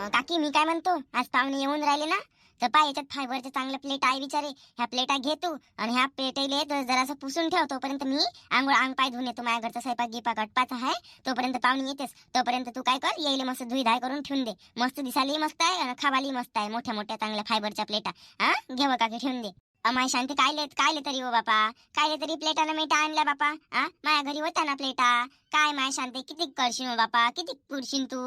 काकी मी काय म्हणतो, आज पाहुणे येऊन राहिले ना, तर पाय याच्यात फायबरचे चांगलं प्लेट आहे विचारे. ह्या प्लेटा घे तू आणि ह्या प्लेटले जरासं पुसून ठेव. तोपर्यंत मी अंग पाय धुवून येतो. माझ्या घरचा स्वयंपाक गिपाक अटपाचा आहे. तोपर्यंत पाहुणे येतेस. तोपर्यंत तू काय कर, येईल मस्त धुई धाय करून ठेवून दे. मस्त दिसायलाही मस्त आहे आणि खावाली मस्त आहे. मोठ्या मोठ्या चांगल्या फायबरच्या प्लेटा हा घेव काकी ठेवून दे. अमाय शांती कायले तरी हो बापा, कायले तरी प्लेटाला मेटा आणल्या बापा. माझ्या घरी होत्या ना प्लेटा. काय माय शांते किती करशील हो बापा, किती पुरशील तू.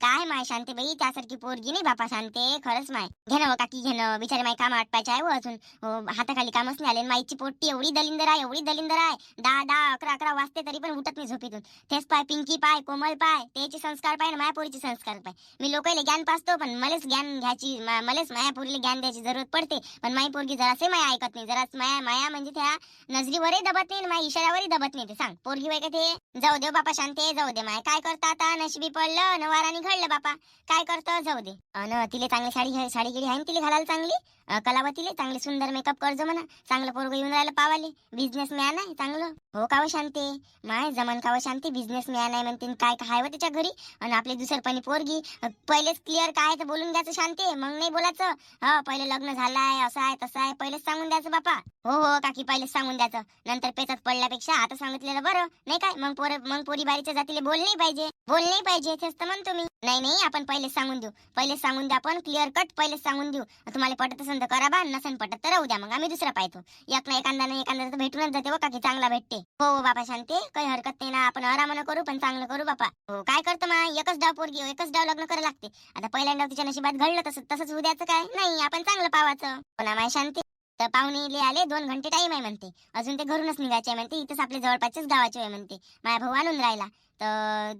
काय माय शांते बाई, त्यासारखी पोरगी नाही बापा शांते. खरंच माय घेणं हो काकी घेणं. बिचारे माय काम आटपायचे आहे हो अजून. हाताखाली कामच नाही आले. माईची पोट्टी एवढी दलिंदर आहे, एवढी दलिंदर आहे. 10 11 वाजते तरी पण उठत नाही झोपेतून. तेच पाय पिंकी पाय, कोमल पाय, त्याचे संस्कार पाय ना माया पोरीचे संस्कार पाय. मी लोकांना ज्ञान पाचतो पण मलाच ज्ञान घ्यायची, मलाच माया पोरीला ज्ञान द्यायची जरूरत पडते. पण माई पोरगी जरासे माया ऐकत नाही. जरास माया म्हणजे त्या नजरीवरही दबत नाही, माया इशाऱ्यावरही दबत नाही. ते सांग पोरगी वय का ते. जाऊ दे बापा शांते, जाऊ दे माय. काय करता आता, नशिबी पडलं न वारानी घडलं बापा. काय करतं, जाऊ दे. अन तिले चांगली साडी गिडी आहे ना तिले घालायला चांगली. कलावतीले चांगले सुंदर मेकअप करजो म्हणा. चांगलं पोरग येऊन राहिलं पावाले. बिझनेसमॅन आहे चांगलं. हो काव शांते, माय जमन काव शांती. बिझनेसमॅन आहे म्हणते. काय काय व त्याच्या घरी. आणि आपली दुसरपणी पोरगी. पहिलेच क्लिअर काय तर बोलून द्यायचं शांते, मग नाही बोलायचं. हा पहिले लग्न झालाय, असं आहे तसं आहे, पहिलेच सांगून द्यायचं बापा. हो हो काकी, पहिलेच सांगून द्यायचं. नंतर पेचात पडल्यापेक्षा आता सांगितलेलं बरं नाही काय. मग पोरी बारीच्या जातीला बोल नाही पाहिजे तेच तर म्हणतो मी. नाही आपण पहिलेच सांगून देऊ. पहिलेच सांगून द्या, आपण क्लिअर कट पहिलेच सांगून देऊ. तुम्हाला पटत असेल तर करा बा, नसेल पटत तर राहू द्या. मग आम्ही दुसरा पाहतो. एक ना एखादा तर भेटूनच जाते हो काकी, चांगला भेटते. हो बापा शांते, काही हरकत नाही ना. आपण आरामानं करू पण चांगलं करू बापा. हो काय करतो मा, एकच डाव पोरगी, एकच डाव लग्न करायला लागते. आता पहिल्यांदा तिच्या नशिबात घडलं तसंच उद्याचं काय नाही. आपण चांगलं पावाचं हो ना माय शांती. तर पाहुणे आले, 2 घंटे टाइम आहे म्हणते. अजून ते घरूनच निघायचे आहे म्हणते. इथंच आपल्या जवळपासच गावाचे आहे म्हणते. माझा भाऊ आणून राहिला तर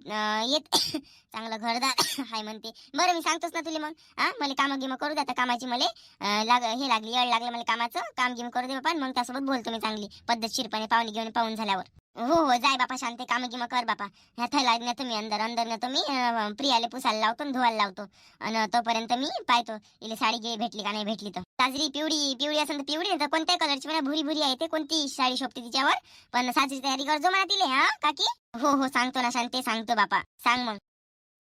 येत चांगलं घरदार हाय म्हणते. बरं मी सांगतोच ना तुले मग. मला कामं गिमं करू द्या कामाची. मला हे लागली येळ लागलं मला कामाचं. काम गिम करू दे बापा. मग त्यासोबत बोलतो मी चांगली पद्धतशीरपणे पाहुणे घेऊन पाहून झाल्यावर. हो जाय बापा शांते, काम गिमं कर बापा. ह्या थैला नेतो मी अंदर नेतो मी. प्रियाले पुसायला लावतो, धुवायला लावतो. आणि तोपर्यंत मी पाहतो इले साडी गे भेटली का नाही भेटली तर. साजरी पिवळी असेल तर पिवळी, नाही तर कोणत्या कलरची म्हणा, भुरी आहे ते. कोणती साडी शोभते तिच्यावर. पण साजरी तयारी करजो म्हणा तिले. काकी हो सांगतो ना शांती, सांगतो बापा. सांग मग.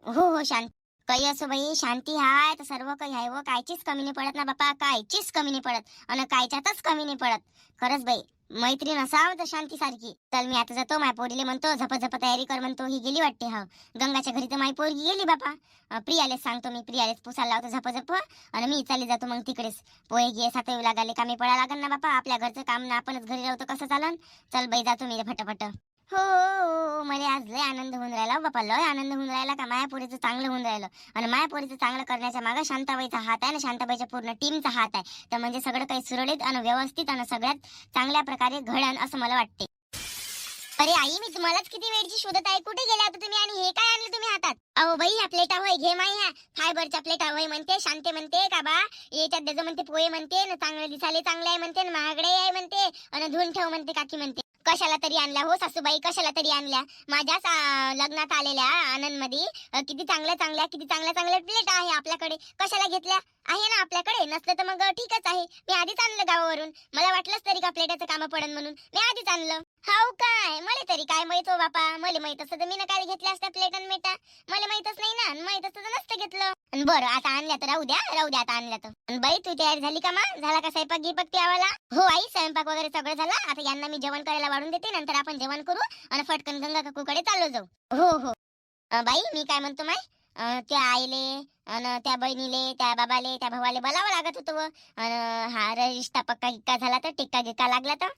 हो शांत. काही असो बाई, शांती हाय तर सर्व काही आहे व. कायचीच कमी नाही पडत ना बापा, कायचीच कमी नाही पडत. आणि कायच्यातच कमी नाही पडत. खरंच बाई, मैत्रीण असाव तर शांती सारखी. चल मी आता जातो. माय पोरीले म्हणतो झप तयारी कर म्हणतो. ही गेली वाटते. हा गंगाच्या घरी तर माय पोरगी गेली बापा. प्रियालेच सांगतो मी, प्रियालेच पुसायला लावतो झप. आणि मी चालली जातो मग तिकडेच. पोहे घे सातवी लागाले, कामी पडा लागन ना बापा. आपल्या घरचं काम ना आपणच घरी राहतो कसं चालन. चल बाई जातो मी फटाफट. हो मला आज लय आनंद होऊन राहिला बापा. लय आनंद होऊन राहिला का मायापोरीचं चांगलं होऊन राहिलं. आणि मायापोरीचं चांगलं करण्याच्या मागे शांताबाईचा हात आहे ना, शांताबाईच्या पूर्ण टीमचा हात आहे. तर म्हणजे सगळं काही सुरळीत आणि व्यवस्थित आणि सगळ्यात चांगल्या प्रकारे घडण असं मला वाटते. अरे आई, मी तुम्हालाच किती वेळची शोधत आहे. कुठे गेला आता तुम्ही आणि हे काय आणलं तुम्ही हातात. अहो बाई, ह्या प्लेटा होय घे माई. ह्या फायबरच्या प्लेटा होय म्हणते. शांते म्हणते का बा याच्यात देजो म्हणते. पोहे म्हणते ना, चांगले दिसाले चांगले आहे म्हणते, महागडे आहे म्हणते. आणि धुवून ठेव म्हणते काकी म्हणते. कशाला तरी आणल्या हो सासूबाई, कशाला तरी आणल्या. माझ्याच लग्नात आलेल्या आनंद मध्ये किती चांगल्या प्लेट आहे आपल्याकडे. कशाला घेतल्या आहे ना आपल्याकडे. नसलं तर मग ठीकच आहे. मी आधीच आणलं गावावरून. मला वाटलंच तरी का प्लेटाचं काम पडन म्हणून मी आधीच आणलं. हाव काय, मला तरी काय माहित हो बापा. मला माहित असतं तर मी ना काय घेतल्या असत्या प्लेट आणि मेटा. मला माहितच नाही ना. माहित असतं तर नसतं घेतलं. बरं आता आणल्या तर राहू द्या आता आणल्या तर. बाई तू तयारी झाली का मा? झाला का स्वयंपाक गिपाक त्यावाला? हो आई, स्वयंपाक वगैरे सगळं झालं. आता यांना मी जेवण करायला वाढून देते. नंतर आपण जेवण करू आणि फटकन गंगा काकूकडे चाललो जाऊ. हो बाई मी काय म्हणतो माय, त्या आईले आणि त्या बहिणीले, त्या बाबाले, त्या भावाले बोलावं लागत होतं. हा रिश्ता पक्का गिक्का झाला तर टिक्का गिक्का लागला तर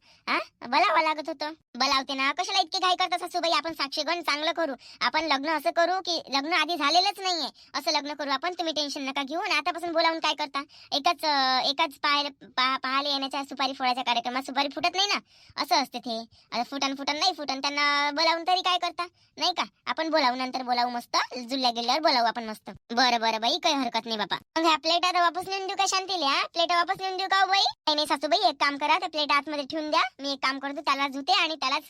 बोलावं लागत होतं. बोलावते ना. कशाला इतके घाई करता सासूबाई. आपण साक्षीगण चांगलं करू. आपण लग्न असं करू की लग्न आधी झालेलंच नाहीये असं लग्न करू आपण. तुम्ही टेन्शन नका घेऊ. आतापासून बोलावून काय करता. एकाच पाहायला येण्याच्या सुपारी फोडायच्या कार्यक्रमात सुपारी फुटत नाही ना. असं असते ते. आता फुटन नाही फुटन, त्यांना बोलावून तरी काय करता नाही का. आपण बोलावू, नंतर बोलावू मस्त. जुल्या गेल्यावर बोलावू आपण मस्त. बरं बाई, काही हरकत नाही बापा. मग ह्या प्लेट आता वापस नेऊन देऊ का शांतीला? प्लेट वापस नेऊन देऊ का बाई? नाही सासूबाई, एक काम करा. त्या प्लेट आतमध्ये ठेवून द्या. मी एक काम करतो, त्याला धुते आणि त्यालाच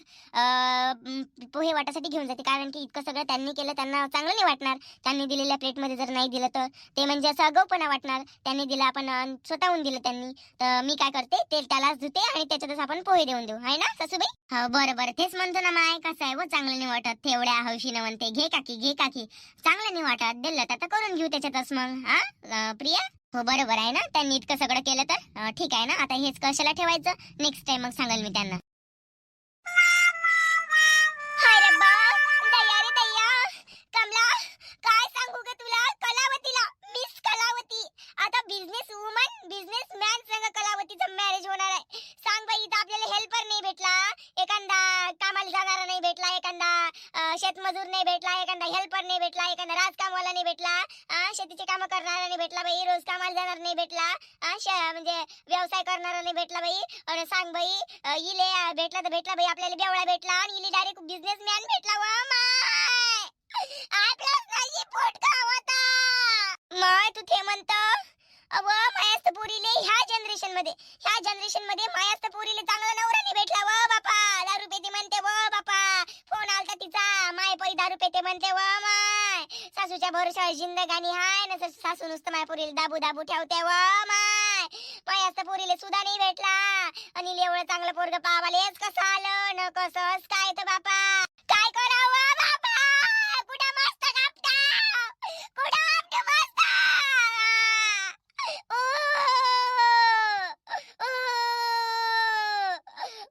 पोहे वाटासाठी घेऊन जाते. कारण की इतकं सगळं त्यांनी केलं, त्यांना चांगलं नाही वाटणार. त्यांनी दिलेल्या प्लेटमध्ये जर नाही दिलं तर ते म्हणजे असं आगाऊपणा वाटणार. त्यांनी दिलं, आपण स्वतःहून दिलं त्यांनी. तर मी काय करते, ते त्यालाच धुते आणि त्याच्यातच आपण पोहे देऊन देऊ. आहे ना सासूबाई? हो बरं तेच म्हणतो ना माय. कसं आहे व चांगलं नाही वाटत. तेवढ्या हौशीनं म्हणते घे काकी चांगलं नाही वाटत. दिलं तर करून घेऊ त्याच्यातच मग. प्रिया, हो बरोबर आहे ना, त्यांनी इतकं सगळं केलं तर ठीक आहे ना. आता हेच कशाला ठेवायचं, नेक्स्ट टाइम मग सांगाल मी त्यांना. हाय रब्बा, दया रे दया. कमला, काय सांगू ग तुला, कलावतीला, मिस कलावती. आता बिझनेस वुमन बिझनेस मॅन संग कलावतीचं मॅरेज होणार आहे. सांग बाई, इथं आपल्याला हेल्पर नाही भेटला, एखादा कामाला जाणारा नाही भेटला, एखादा शेतमजूर नाही भेटला, एखादा हेल्पर नाही भेटला, एखादा राजकामवाला नाही भेटला, शेतीचे काम करणारा नाही भेटला बाई, रोज कामाला जाणार नाही भेटला, म्हणजे व्यवसाय करणारा नाही भेटला बाई. अरे सांग बाई, इले भेटला तर भेटला बाई, आपल्याला बेवळा भेटला आणि इले डायरेक्ट बिझनेसमॅन भेटला. वा माय, आपलाच नाही पोटका होता माय. तू ते म्हणत अव मायास्त पोरीले ह्या जनरेशन मध्ये मायास्त पोरीले चांगला नवरा नाही भेटला. व बापा, दारू पेती म्हणते. व बापा, फोन आलता तिचा, माय पै दारू पेते म्हणते. व माय, सासूच्या भरोशावर जिंदगानी हाय ना, सासू नुसतं माय पोरीला दाबू दाबू ठेवते. व माय, मायास्त पोरीले सुद्धा नाही भेटला आणि एवढं चांगलं पोरग पावालेच कसं आलं न, कसंच काय तर बापा, काय करावं बापा. कुठं मस्त कापता, कुठं आपटू मस्त.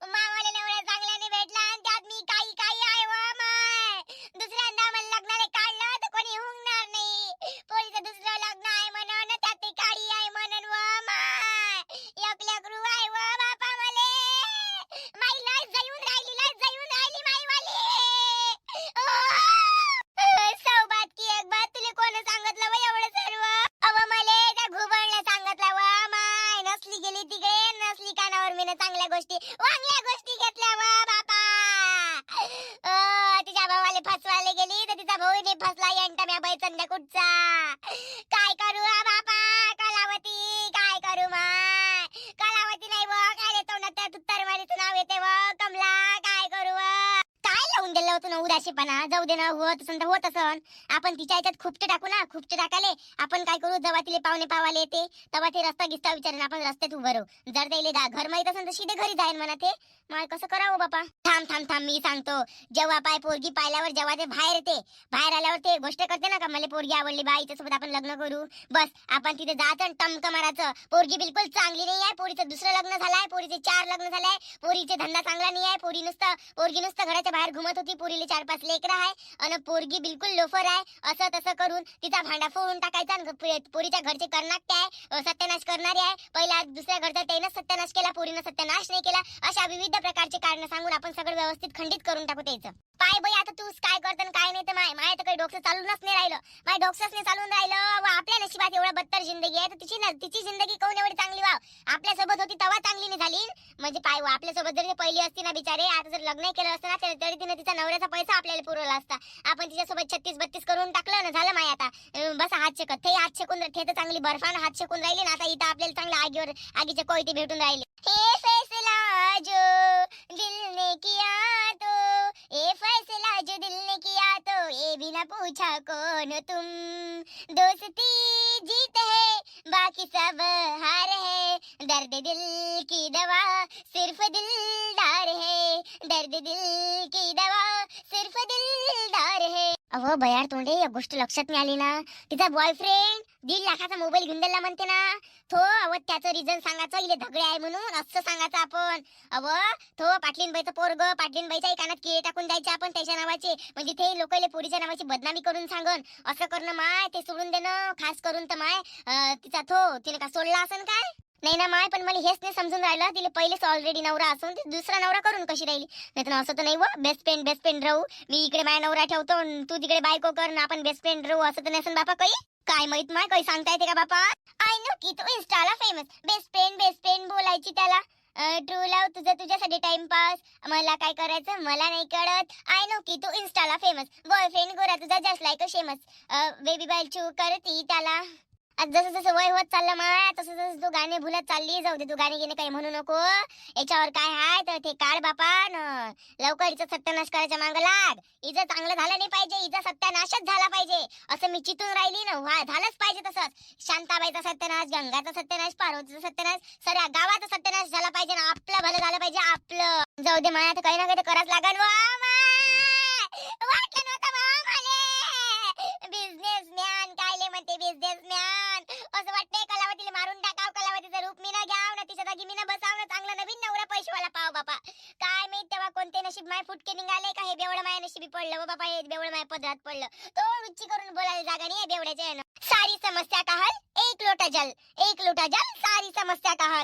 मामाला नवरा चांगला नाही भेटला आणि त्यात मी काही काही आहे. व माय, दुसऱ्यांदा मला लग्नाला काढलं तर कोणी हुंगणार नाही. पोरीचं दुसरं लग्न आहे म्हणून, त्यात ती काळी आहे म्हणून. व माय, एक लेकरू आहे. व बापा, मले माई लय जाऊन राहिली माई वाली. सौबात की एक बात, तुला कोण सांगितलं व एवढं सर्व. अव मले त्या घुबडला सांगितलं. व माय, नसली गेली तिकडे, नसली कानावर मी चांगल्या गोष्टी वांगल्या गोष्टी घेतल्या. व बापा, तिच्या भावाले फसवायला गेली तर तिचा भाऊने फसला यांटा म्या बैचंद कुठचा. काय करू बापा, कलावती काय करू माय. कलावती नाही व, काय रे तोंडात त्या तुत्तरवाणीचं नाव येते. व कमला, काय करू काय लावून दिलं होतं ना उदाशीपणा. जाऊ दे ना, होत असन तर होत असन. आपण तिच्या याच्यात खुपटे टाकू ना, खुपटे टाकाले आपण काय करू, जेव्हा तिले पाहुणे पावाले येते तेव्हा ते रस्ता गिस्ता विचारेन, आपण रस्त्यात उभं राहू. जर त्याला घर माहित असेल तर सीधे घरी जाईन म्हणा. ते मग कसं करावं बापा. थांब थांब थांब, मी सांगतो. जेव्हा पाय पोरगी पाहिल्यावर जेव्हा ते बाहेर येते, बाहेर आल्यावर ते गोष्ट करते ना का मला पोरगी आवडली बा, हिच्यासोबत आपण लग्न करू. बस आपण तिथे जायचं आणि टमक मारायचं, पोरगी बिलकुल चांगली नाही आहे, पोरीचं दुसरं लग्न झालंय, पोरीचे 4 लग्न झालंय, पोरीचे धंदा चांगला नाही आहे, पोरगी नुसतं घराच्या बाहेर घुमत होती, पोरीले 4-5 लेकरं आहे आणि पोरगी बिलकुल लोफर आहे. असं तसं करून तिचा भांडा फोडून टाकायचा आणि पोरीच्या घरचे करणाकटे आहे, सत्यानाश करणारे आहे. पहिला दुसऱ्या घरचा त्यानं सत्यानाश केला, पोरीनं सत्यानाश नाही केला. अशा विविध प्रकारचे कारण सांगून आपण सगळं व्यवस्थित खंडित करून टाकू त्याचं. पाय बाई, आता तू काय करतं काय नाही तर माय तर काही डोकं चालूनच नाही राहिलं, माय डोकंच नाही चालून राहिलं. व आपल्या नशिबात एवढा बत्तर जिंदगी आहे तर तिची जिंदगी कोण एवढी चांगली व्हाव. आपल्यासोबत होती तेव्हा चांगली नाही झाली म्हणजे पाय, आपल्यासोबत जर पहिली असती ना बिचारे, आता जर लग्न केलं असतं ना तरी तिने तिचा नवऱ्याचा पैसा आपल्याला पुरवला असता. आपण तिच्यासोबत 36-32 करून टाकलं ना, झालं माय. आता बस हात शेकत, हात शेकून ते तर चांगली बर्फानं हात शेकून राहिली ना. आता इथं आपल्याला चांगल्या आगीचे कोयते भेटून राहिले. हे फैसला जो दिल ने किया तो, ये फैसला जो दिल ने किया तो, ये बिना पूछा कौन तुम, दोस्ती जीत है बाकी सब हार है, दर्द दिल की दवा सिर्फ दिलदार है, दर्द दिल की दवा सिर्फ दिलदार है. अहो बयार तोंडे, एक गोष्ट लक्षात नाही आली ना, तिचा बॉयफ्रेंड 1.5 लाखाचा मोबाईल घेऊन दिला म्हणते ना तो. अव त्याचं रिझन सांगायचं, इले धगडे आहे म्हणून असं सांगायचं आपण. अव तो पाटलीनबाईचं पोरग, पाटलीनबाईच्या कानात किडे टाकून द्यायचे आपण त्याच्या नावाचे, म्हणजे ते लोकांना पोरीच्या नावाची बदनामी करून सांगन. असं करणं माय, ते सोडून देणं. खास करून तर माय तिचा तिने का सोडला असन काय नाही ना माय. पण मला हेच नाही समजून राहिलं, तिला पहिलेच ऑलरेडी नवरा असून ती दुसरा नवरा करून कशी राहिली. नाही तर असं तर नाही व, बेस्ट फ्रेंड राहू, मी इकडे माझा नवरा ठेवतो तू तिकडे बायको कर ना, आपण बेस्ट फ्रेंड राहू, असं तर नसेल बापा काही. काय माहित माय, काही सांगता येते का बापा. आय नो की तू इंस्टाला फेमस, बेस्ट फ्रेंड बोलायची त्याला. ट्रू लव्ह तुझ्यासाठी टाइमपास, मला काय करायचं मला नाही कळत. आय नो की तू इंस्टाला फेमस, बॉयफ्रेंड गोरा तुझा just like a famous, baby बाय चू करती त्याला. जसं जसं वय होत चाललं माय, तसं तसं तू गाणे भुलत चालली. जाऊ दे, तू गाणे गेणे काही म्हणू नको. याच्यावर काय हाय तर ते काढ बापा न, लवकर हिचा सत्यानाश करायच्या मागं लाग. हिचं चांगलं झालं नाही पाहिजे, हिचा सत्यानाशच झाला पाहिजे असं मी चितून राहिली ना. झालंच पाहिजे तसंच. शांताबाईचा सत्यानाश, गंगाचा सत्यानाश, पार्वतीचा सत्यानाश, सगळ्या गावाचा सत्यानाश झाला पाहिजे ना. आपलं भलं झालं पाहिजे आपलं. जाऊ दे माय, आता काही ना काही तर करायच लागन. वाटलं नव्हतं बिझनेस मॅन कायले म्हणते बिझनेस पडलं व बाबा, हे बेवड माझ्या पदरात पडलं. तो रुची करून बोलायला जागा नाही बेवड्याच्या. सारी समस्या का हल एक लोटा जल, एक लोटा जल सारी समस्या का हल.